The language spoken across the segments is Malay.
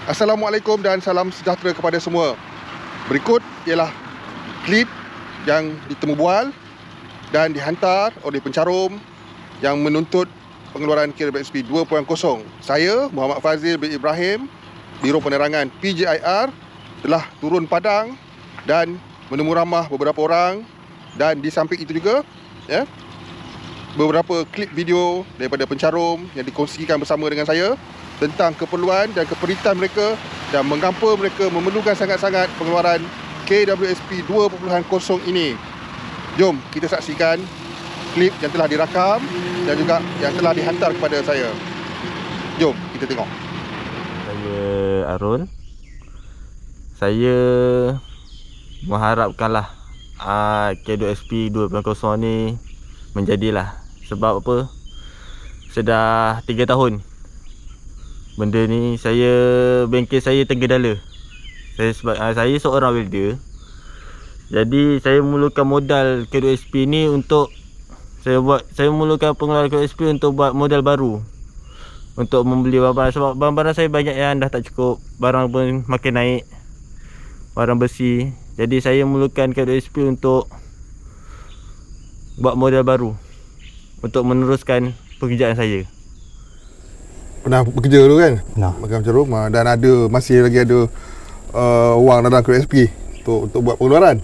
Assalamualaikum dan salam sejahtera kepada semua. Berikut ialah klip yang ditemubual dan dihantar oleh pencarum yang menuntut pengeluaran KWSP 2.0. Saya, Muhammad Fazil bin Ibrahim, Biro Penerangan PJIR, telah turun padang dan menemu ramah beberapa orang, dan di samping itu juga beberapa klip video daripada pencarum yang dikongsikan bersama dengan saya tentang keperluan dan keperitan mereka dan mengapa mereka memerlukan sangat-sangat pengeluaran KWSP 2.0 ini. Jom kita saksikan klip yang telah dirakam dan juga yang telah dihantar kepada saya. Jom kita tengok. Saya Arun. Saya mengharapkanlah KWSP 2.0 ni menjadilah. Sebab apa? Sudah 3 tahun benda ni, bengkel saya tergendala. Saya seorang welder. Jadi saya memerlukan modal KWSP ni untuk saya memerlukan pengeluaran KWSP untuk buat modal baru untuk membeli barang, sebab barang-barang saya banyak yang dah tak cukup. Barang pun makin naik, barang besi. Jadi saya memerlukan KWSP untuk buat modal baru untuk meneruskan pekerjaan saya. Pernah bekerja dulu kan? Pernah. Macam rumah dan masih lagi ada wang dalam KWSP untuk buat pengeluaran.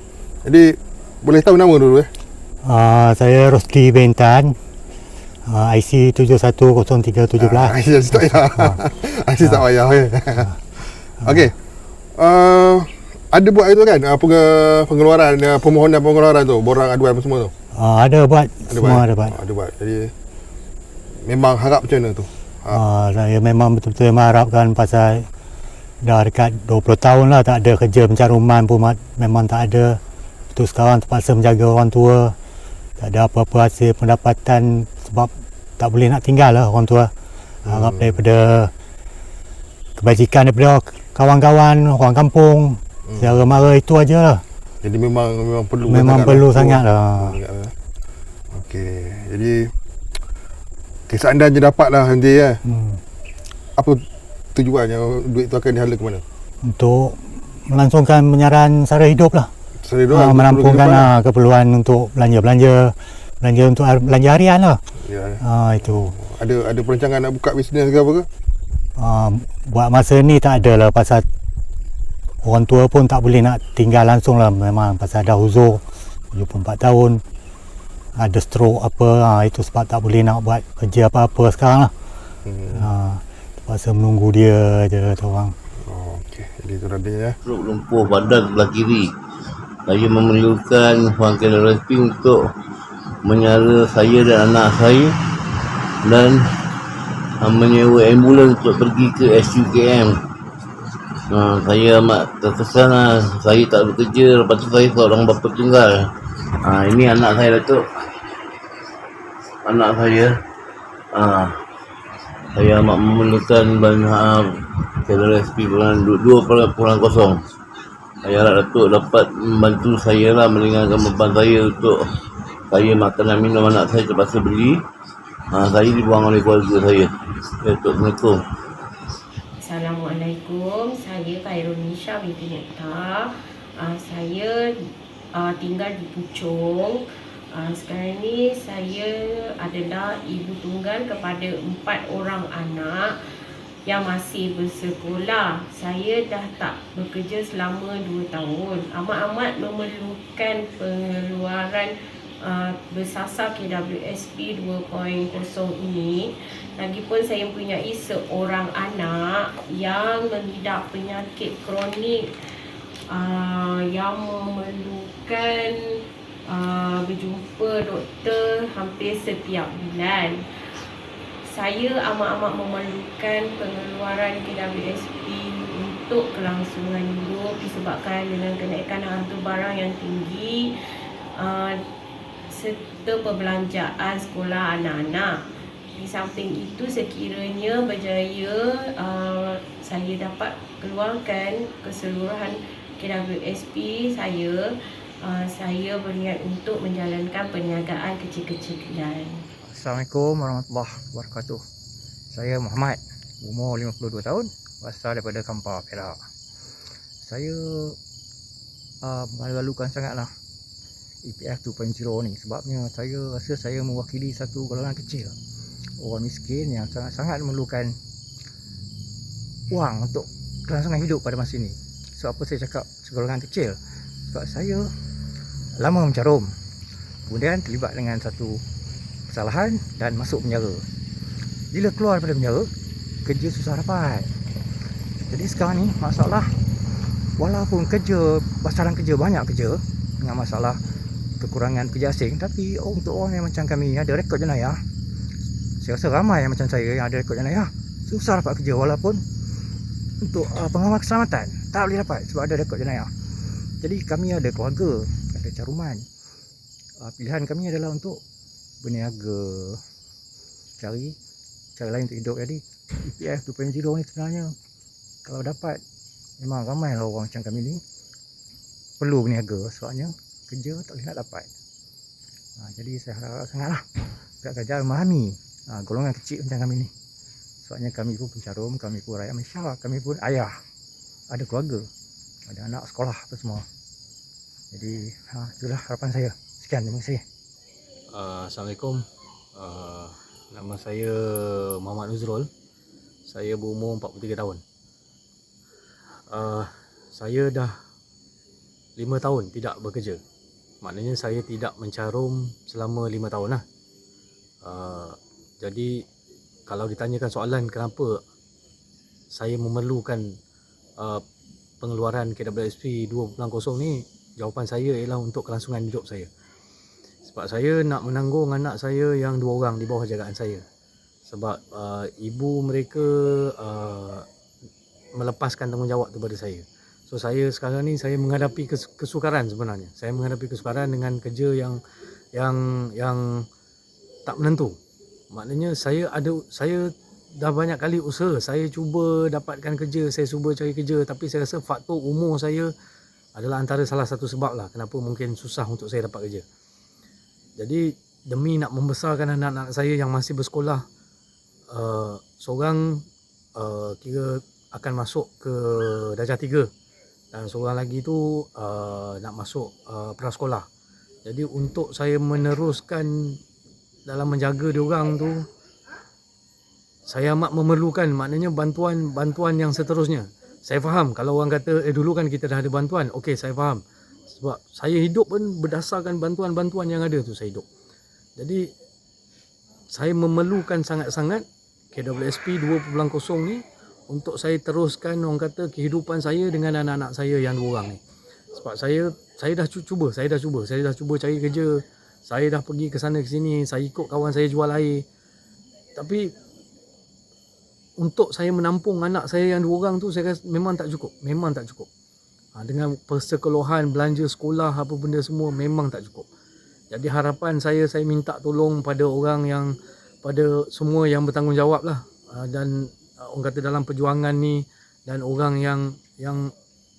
Jadi boleh tahu nama dulu Saya Rosli Bentan, IC 710317. IC tak payah. IC tak payah. Okey. Ada buat itu kan? Pengeluaran, permohonan pengeluaran tu, borang aduan semua tu. Ada buat. Ada buat. Jadi memang harap macam mana tu? Saya memang betul-betul mengharapkan, pasal dah dekat 20 tahun lah tak ada kerja pencaruman pun, memang tak ada. Betul, sekarang terpaksa menjaga orang tua, tak ada apa-apa hasil pendapatan sebab tak boleh nak tinggal lah orang tua. Harap daripada kebajikan daripada kawan-kawan, orang kampung, secara mara itu aja lah. Jadi memang perlu. Memang perlu sangat lah. Okey, jadi kisah anda je dapat lah nanti Apa tujuannya duit tu akan dihala ke mana? Untuk melangsungkan penyiaran sara hidup lah. Sara hidup menampungkan keperluan untuk belanja untuk belanja harian lah. Itu. Ada perancangan nak buka bisnes ke apa ke? Buat masa ni tak ada lah, pasal orang tua pun tak boleh nak tinggal langsung lah, memang pasal dah uzur 74 tahun, ada stroke apa, itu sebab tak boleh nak buat kerja apa-apa sekarang lah. Terpaksa menunggu dia je tu orang. Okey, jadi tu tadi Stroke lumpuh badan sebelah kiri. Saya memerlukan wang KWSP untuk menyara saya dan anak saya, dan menyewa ambulans untuk pergi ke SUKM. Saya amat terkesan lah. Saya tak bekerja, lepas tu saya seorang bapa tunggal. Ini anak saya Datuk. Anak saya. Saya amat memerlukan banyak KWSP 2.0. Saya harap Datuk dapat membantu saya lah, meringankan beban saya untuk saya makanan minum anak saya terpaksa beli. Saya dibuang oleh keluarga saya. Datuk, Assalamualaikum. Assalamualaikum, saya Khairul Nisha binti Nektar. Saya tinggal di Puchong. Sekarang ni saya adalah ibu tunggal kepada 4 orang anak yang masih bersekolah. Saya dah tak bekerja selama 2 tahun. Amat-amat memerlukan pengeluaran bersasar KWSP 2.0 ini. Lagipun saya mempunyai seorang anak yang mengidap penyakit kronik yang memerlukan berjumpa doktor hampir setiap bulan. Saya amat-amat memerlukan pengeluaran KWSP untuk kelangsungan hidup disebabkan dengan kenaikan harga barang yang tinggi serta perbelanjaan sekolah anak-anak. Di samping itu, sekiranya berjaya saya dapat keluarkan keseluruhan KWSP saya berniat untuk menjalankan perniagaan kecil-kecilan. Assalamualaikum warahmatullahi wabarakatuh. Saya Muhammad, umur 52 tahun, Asal daripada Kampar, Perak. Saya malu-malukan sangatlah EPF 2.0 ni, sebabnya saya rasa saya mewakili satu golongan kecil orang miskin yang sangat-sangat memerlukan wang untuk kelangsungan hidup pada masa ini. Sebab apa saya cakap segolongan kecil? Sebab saya lama mencarum, kemudian terlibat dengan satu kesalahan dan masuk penjara. Bila keluar daripada penjara, kerja susah dapat. Jadi sekarang ni masalah, walaupun pasaran kerja banyak kerja dengan masalah kekurangan kerja asing, tapi untuk orang yang macam kami ada rekod jenayah, saya rasa ramai yang macam saya yang ada rekod jenayah, susah dapat kerja walaupun untuk pengawal keselamatan tak boleh dapat sebab ada rekod jenayah. Jadi kami ada keluarga, ada caruman. Pilihan kami adalah untuk berniaga, cari cara lain untuk hidup. Jadi EPF 2.0 ni sebenarnya kalau dapat, memang ramai lah orang macam kami ni perlu berniaga, sebabnya kerja tak boleh nak dapat. Jadi saya harap sangatlah pihak kerajaan memahami golongan kecil macam kami ni. Sebabnya kami pun pencarum, kami pun rakyat Malaysia, kami pun ayah, ada keluarga, ada anak sekolah apa semua. Jadi itulah harapan saya. Sekian, terima kasih. Assalamualaikum. Nama saya Muhammad Nuzrul. Saya berumur 43 tahun. Saya dah 5 tahun tidak bekerja. Maknanya saya tidak mencarum selama 5 tahun lah. Jadi kalau ditanyakan soalan kenapa saya memerlukan pengeluaran KWSP 2.0 ni, jawapan saya ialah untuk kelangsungan hidup saya. Sebab saya nak menanggung anak saya yang 2 orang di bawah jagaan saya. Sebab ibu mereka melepaskan tanggungjawab tu pada saya. So saya sekarang ni saya menghadapi kesukaran sebenarnya. Saya menghadapi kesukaran dengan kerja yang tak menentu. Maknanya saya dah banyak kali usaha. Saya cuba dapatkan kerja, saya cuba cari kerja, tapi saya rasa faktor umur saya adalah antara salah satu sebab lah kenapa mungkin susah untuk saya dapat kerja. Jadi demi nak membesarkan anak-anak saya yang masih bersekolah, seorang kira akan masuk ke darjah 3 dan seorang lagi tu nak masuk prasekolah. Jadi untuk saya meneruskan dalam menjaga diorang tu, saya amat memerlukan, maknanya bantuan yang seterusnya. Saya faham kalau orang kata dulu kan kita dah ada bantuan. Okey, saya faham. Sebab saya hidup pun berdasarkan bantuan-bantuan yang ada tu saya hidup. Jadi saya memerlukan sangat-sangat KWSP 2.0 ni untuk saya teruskan orang kata kehidupan saya dengan anak-anak saya yang 2 orang ni. Sebab saya dah cuba cari kerja. Saya dah pergi ke sana ke sini, saya ikut kawan saya jual air. Tapi untuk saya menampung anak saya yang 2 orang tu, saya rasa memang tak cukup. Dengan persekolahan, belanja sekolah, apa benda semua, memang tak cukup. Jadi harapan saya minta tolong pada orang yang, pada semua yang bertanggungjawab lah. Dan orang kata dalam perjuangan ni, dan orang yang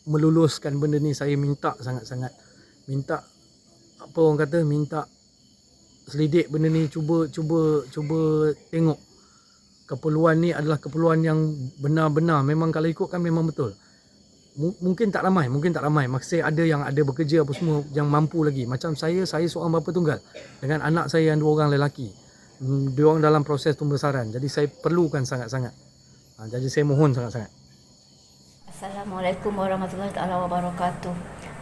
meluluskan benda ni, saya minta sangat-sangat. Minta selidik benda ni, cuba tengok keperluan ni adalah keperluan yang benar-benar memang kalau ikutkan memang betul. Mungkin tak ramai, masih ada yang ada bekerja apa semua yang mampu lagi. Macam saya seorang bapa tunggal dengan anak saya yang 2 orang lelaki. Diorang dalam proses pembesaran. Jadi saya perlukan sangat-sangat. Jadi saya mohon sangat-sangat. Assalamualaikum warahmatullahi wabarakatuh.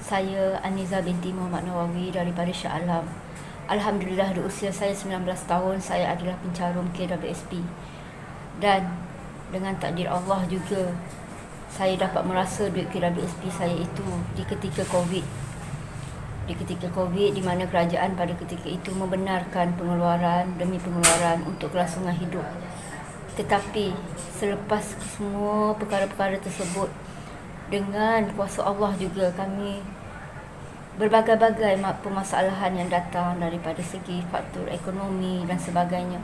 Saya Aniza binti Muhammad Nawawi daripada Shah Alam. Alhamdulillah di usia saya 19 tahun saya adalah pencarum KWSP. Dan dengan takdir Allah juga saya dapat merasa duit KWSP saya itu di ketika Covid. Di mana kerajaan pada ketika itu membenarkan pengeluaran demi pengeluaran untuk kelangsungan hidup. Tetapi selepas semua perkara-perkara tersebut, dengan kuasa Allah juga kami berbagai-bagai permasalahan yang datang daripada segi faktor ekonomi dan sebagainya.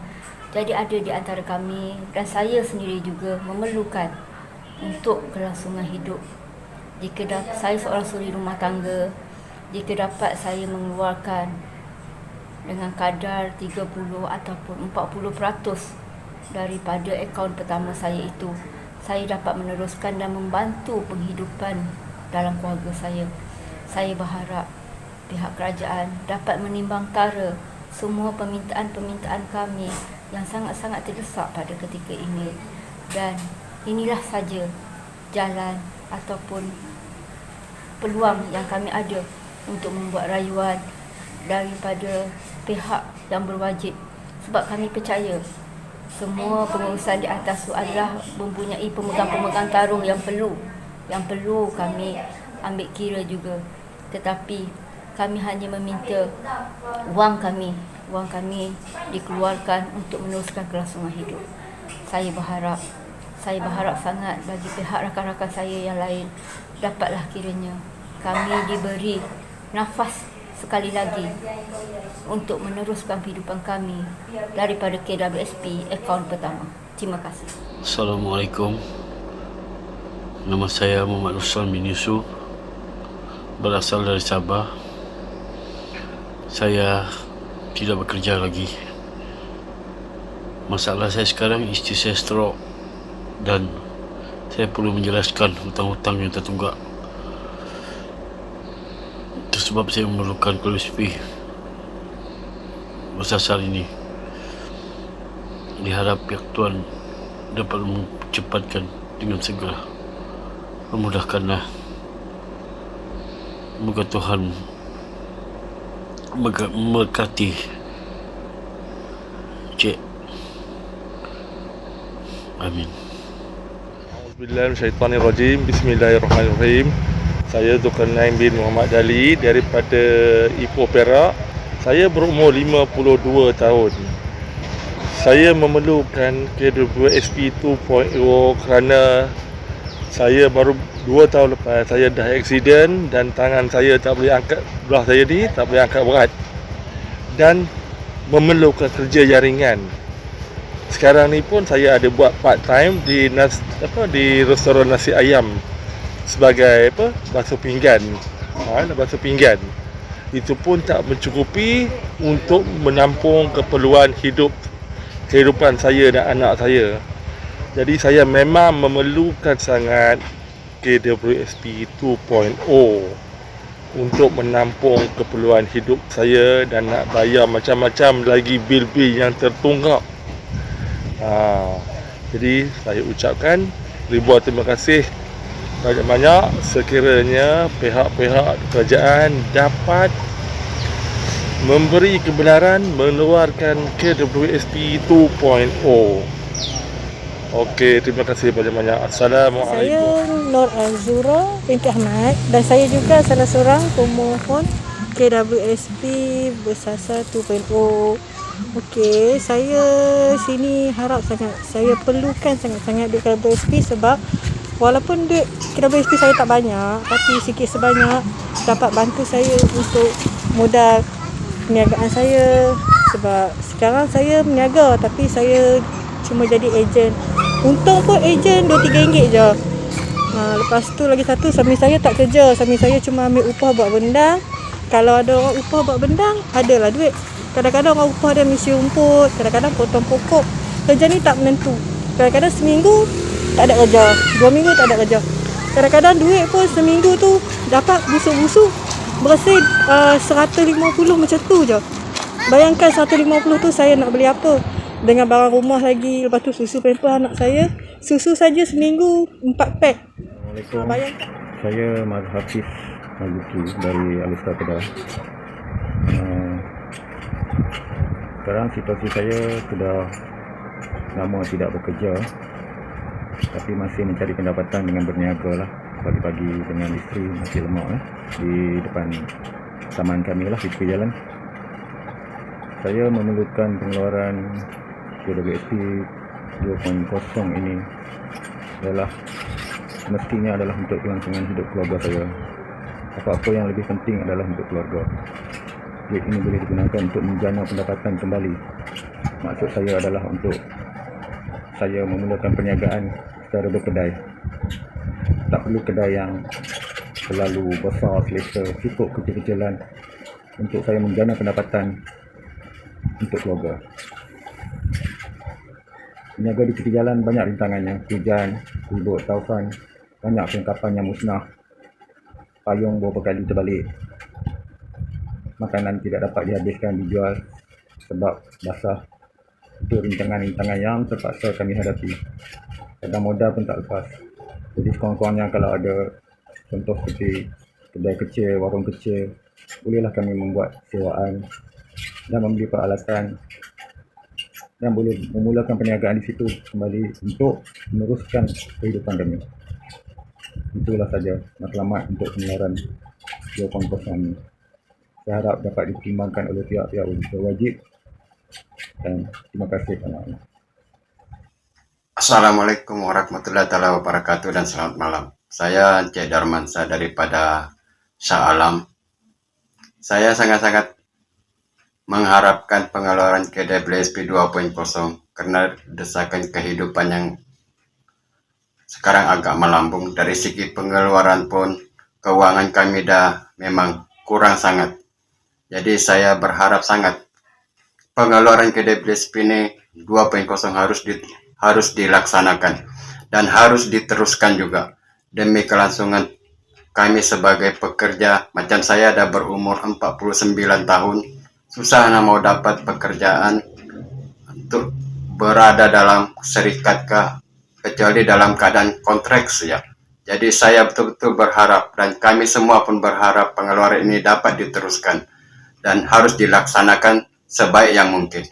Jadi ada di antara kami dan saya sendiri juga memerlukan untuk kelangsungan hidup. Jika saya seorang suri rumah tangga, jika dapat saya mengeluarkan dengan kadar 30 ataupun 40% daripada akaun pertama saya itu, saya dapat meneruskan dan membantu penghidupan dalam keluarga saya. Saya berharap pihak kerajaan dapat menimbangkara semua permintaan-permintaan kami yang sangat-sangat terdesak pada ketika ini. Dan inilah saja jalan ataupun peluang yang kami ada untuk membuat rayuan daripada pihak yang berwajib. Sebab kami percaya semua pengurusan di atas itu adalah mempunyai pemegang-pemegang taruh yang perlu kami ambil kira juga. Tetapi kami hanya meminta wang kami dikeluarkan untuk meneruskan kelangsungan hidup. Saya berharap sangat bagi pihak rakan-rakan saya yang lain, dapatlah kiranya kami diberi nafas sekali lagi untuk meneruskan kehidupan kami daripada KWSP akaun pertama. Terima kasih. Assalamualaikum. Nama saya Muhammad Ruslan bin Yusuf, berasal dari Sabah. Saya tidak bekerja lagi. Masalah saya sekarang, isteri saya stroke dan saya perlu menjelaskan hutang-hutang yang tertunggak. Itu sebab saya memerlukan KWSP bersasar ini. Diharap pihak Tuan dapat mencepatkan dengan segera. Memudahkanlah. Moga Tuhan memberkati Cik. Amin. Bismillahirrahmanirrahim. Bismillahirrahmanirrahim. Saya Zulkarnain bin Muhammad Ali daripada Ipoh, Perak. Saya berumur 52 tahun. Saya memerlukan KWSP 2.0 kerana saya baru 2 tahun lepas saya dah aksiden dan tangan saya tak boleh angkat, belah saya ni tak boleh angkat berat dan memerlukan kerja jaringan. Sekarang ni pun saya ada buat part time di restoran nasi ayam sebagai basuh pinggan. Basuh pinggan. Itu pun tak mencukupi untuk menampung keperluan kehidupan saya dan anak saya. Jadi saya memang memerlukan sangat KWSP 2.0 untuk menampung keperluan hidup saya dan nak bayar macam-macam lagi bil-bil yang tertunggak. Jadi saya ucapkan ribuan terima kasih banyak-banyak sekiranya pihak-pihak kerajaan dapat memberi kebenaran mengeluarkan KWSP 2.0. Okey, terima kasih banyak-banyak. Assalamualaikum. Saya Nur Azura binti Ahmad dan saya juga salah seorang pemohon KWSP bersasar 2.0. Okey, saya sini harap sangat, saya perlukan sangat-sangat duit KWSP sebab walaupun duit KWSP saya tak banyak, tapi sikit sebanyak dapat bantu saya untuk modal perniagaan saya. Sebab sekarang saya berniaga tapi saya cuma jadi ejen. Untung pun ejen RM2-3 je. Lepas tu lagi satu, suami saya tak kerja. Suami saya cuma ambil upah buat bendang. Kalau ada orang upah buat bendang, adalah duit. Kadang-kadang orang upah dia misi rumput, kadang-kadang potong pokok. Kerja ni tak menentu. Kadang-kadang seminggu tak ada kerja, 2 minggu tak ada kerja. Kadang-kadang duit pun seminggu tu dapat busuk-busuk bersih 150 macam tu je. Bayangkan 150 tu saya nak beli apa? Dengan barang rumah lagi, lepas tu susu pamper anak saya. Susu saja seminggu 4 pack. Assalamualaikum. Saya Mas Hafiz Mazuki dari Alustar Kedah. Sekarang situasi saya sudah lama tidak bekerja, tapi masih mencari pendapatan dengan berniaga lah. Pagi-pagi dengan isteri masih lemak di depan taman kami lah, di tepi jalan. Saya memerlukan pengeluaran KWSP 2.0 ini adalah mestinya adalah untuk kelangsungan hidup keluarga saya. Apa-apa yang lebih penting adalah untuk keluarga. Duit ini boleh digunakan untuk menjana pendapatan kembali. Maksud saya adalah untuk saya memulakan perniagaan secara berkedai. Tak perlu kedai yang terlalu besar selesa, cukup kecil-kecilan untuk saya menjana pendapatan untuk keluarga. Berniaga di tepi jalan banyak rintangannya, hujan, Ribut Taufan, banyak perlengkapan yang musnah. Payung beberapa kali terbalik. Makanan tidak dapat dihabiskan dijual sebab basah. Itu rintangan-rintangan yang terpaksa kami hadapi. Kadang modal pun tak lepas. Jadi sekurang-kurangnya kalau ada contoh seperti kedai kecil, warung kecil, bolehlah kami membuat sewaan dan membeli peralatan dan boleh memulakan perniagaan di situ kembali untuk meneruskan kehidupan kami. Itulah saja matlamat untuk pengeluaran 2.0 ini. Saya harap dapat dipertimbangkan oleh pihak-pihak berwajib dan terima kasih kerana. Assalamualaikum warahmatullahi wabarakatuh dan selamat malam. Saya Encik Darmansyah daripada Shah Alam. Saya sangat-sangat mengharapkan pengeluaran KWSP 2.0 karena desakan kehidupan yang sekarang agak melambung. Dari segi pengeluaran pun keuangan kami dah memang kurang sangat. Jadi saya berharap sangat pengeluaran KWSP ini 2.0 harus dilaksanakan dan harus diteruskan juga demi kelangsungan kami sebagai pekerja. Macam saya dah berumur 49 tahun, susah mau dapat pekerjaan untuk berada dalam serikat kah, kecuali dalam keadaan kontrak ya. Jadi saya betul-betul berharap dan kami semua pun berharap pengeluaran ini dapat diteruskan dan harus dilaksanakan sebaik yang mungkin.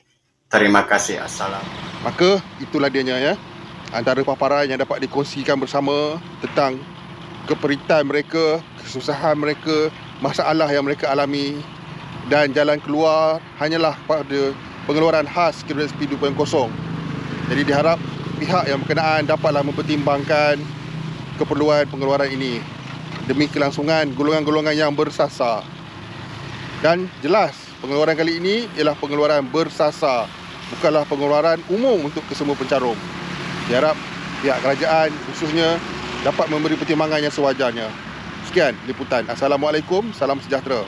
Terima kasih. Assalamualaikum. Maka itulah dianya ya, antara paparan yang dapat dikongsikan bersama tentang keperitan mereka, kesusahan mereka, masalah yang mereka alami, dan jalan keluar hanyalah pada pengeluaran khas KWSP 2.0. Jadi diharap pihak yang berkenaan dapatlah mempertimbangkan keperluan pengeluaran ini demi kelangsungan golongan-golongan yang bersasar. Dan jelas pengeluaran kali ini ialah pengeluaran bersasar, bukanlah pengeluaran umum untuk kesemua pencarum. Diharap pihak kerajaan khususnya dapat memberi pertimbangan yang sewajarnya. Sekian liputan. Assalamualaikum, salam sejahtera.